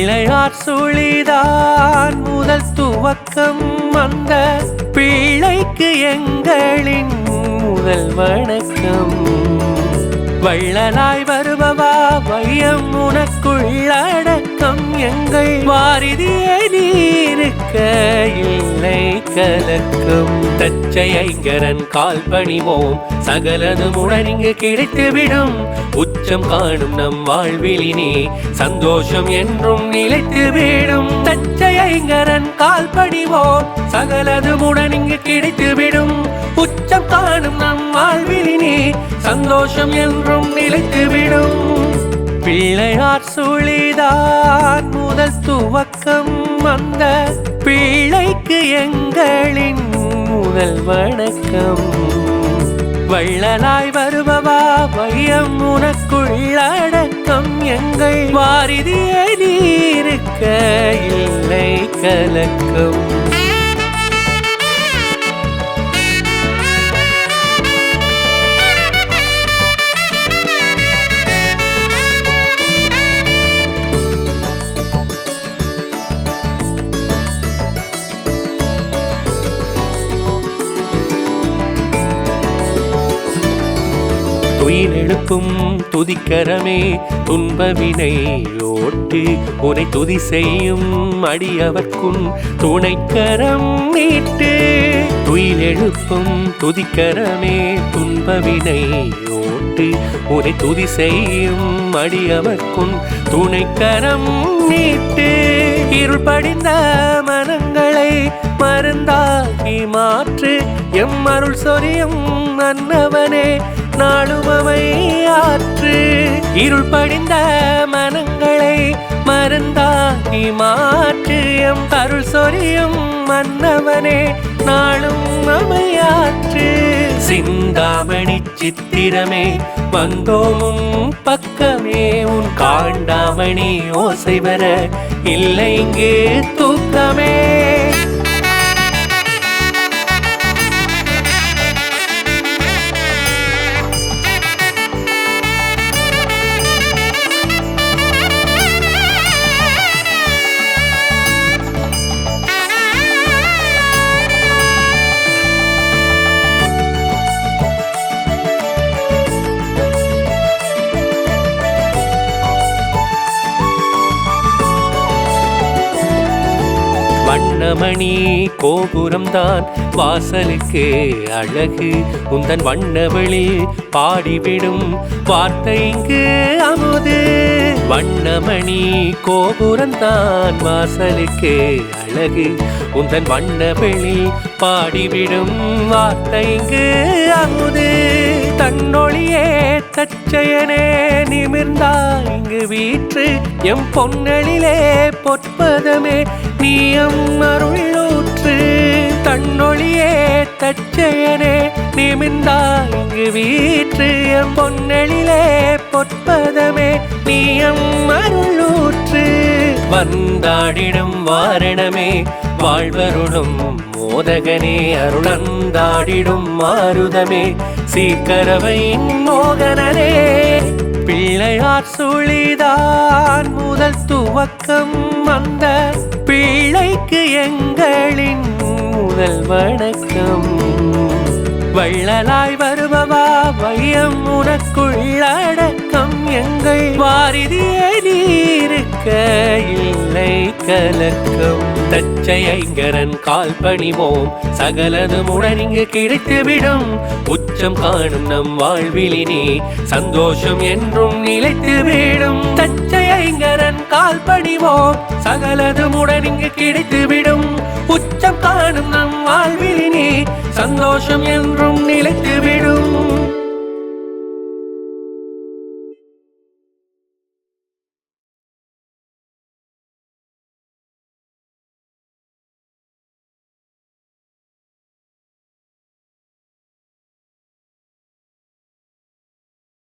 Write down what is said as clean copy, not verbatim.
பிள்ளையார் சுழிதான் முதல் துவக்கம் அந்த பிள்ளைக்கு எங்களின் முதல் வணக்கம். வள்ளலாய் வருபவா வையம் உனக்குள்ளடக்கம் எங்கள் வாரிதியே நீருக்க இல்லை கலக்கம். தச்சையங்கரன் கால் பணிவோம் சகலது முடனிங்கு கிடைத்துவிடும். உச்சம் காணும் நம் வாழ்விலினே சந்தோஷம் என்றும் நிலைத்துவிடும். தச்சையங்கரன் கால் பணிவோம் சகலது முடனிங்கு கிடைத்துவிடும். உச்சம் காணும் நம் வாழ்விலினே சந்தோஷம் என்றும் நிலைத்துவிடும். பிள்ளையார் சுழிதான் முதல் துவக்கம் அந்த பிள்ளைக்கு எங்களின் முதல் வணக்கம். வள்ளலாய் வருபவா வையம் உனக்குள்ளடக்கம் எங்கள் வாரிதியே நீருக்க இல்லை கலக்கம். துயிலெழுப்பும் துதிக்கரமே துன்பவினை ஓட்டு உனை துதி செய்யும் அடியவர்க்கும் துணைக்கரம் நீட்டு. துயிலெழுப்பும் துதிக்கரமே துன்பவினை ஓட்டு உனை துதி செய்யும் அடியவர்க்கும் துணைக்கரம் நீட்டு. இருள் படிந்த மனங்களை மருந்தாகி மாற்று எம் அருள் சொரியும் அன்னவனே நாளுமவை ஆற்று. இருள் படிந்த மனங்களை மருந்தாகி மாற்று எம் அருள் சொரியும் மன்னவனே நாளும் அமையாற்று. சிந்தாமணி சித்திரமே வந்தோமும் பக்கமே உன் காண்டாமணி ஓசை வர இல்லை இங்கு தூக்கமே. வண்ணமணி கோபுரம்தான் வாசலுக்கு அழகு உந்தன் வண்ணவெளி பாடிவிடும் வார்த்தை இங்கு அமுது. வண்ணமணி கோபுரம்தான் வாசலுக்கு அழகு உந்தன் வண்ணவெளி பாடிவிடும் வார்த்தை இங்கு அமுது. தன்னொழியே தச்சையனே நிமிர்ந்தா இங்கு வீற்று எம் பொன்னலிலே பொற்பதமே நீயம் அருளூற்று. தன்னொழியே தச்சையனே நிமிர்ந்தா இங்கு வீற்று எம் பொன்னலிலே பொற்பதமே நீயம் அருளூற்று. வந்தாடிடும் வாரணமே வாழ்வருளும் மோதகனே அருளந்தாடிடும் மாருதமே சீக்கரவையின் மோகனனே. பிள்ளையார் சுழிதான் முதல் துவக்கம் அந்த பிள்ளைக்கு எங்களின் முதல் வணக்கம். வள்ளலாய் வருபவா வையம் உனக்குள்ளடக்கம் எங்கள் வாரிதியே நீருக்க இல்லை கலக்கம். தச்சையங்கரன் கால் பணிவோம் சகலது முடனிங்கு கிடைத்துவிடும். உச்சம் காணும் நம் வாழ்விலினே சந்தோஷம் என்றும் நிலைத்துவிடும். தச்சையங்கரன் கால் பணிவோம் சகலது முடனிங்கு கிடைத்துவிடும். உச்சம் காணும் நம் வாழ்விலினே சந்தோஷம் என்றும் நிலைத்துவிடும்.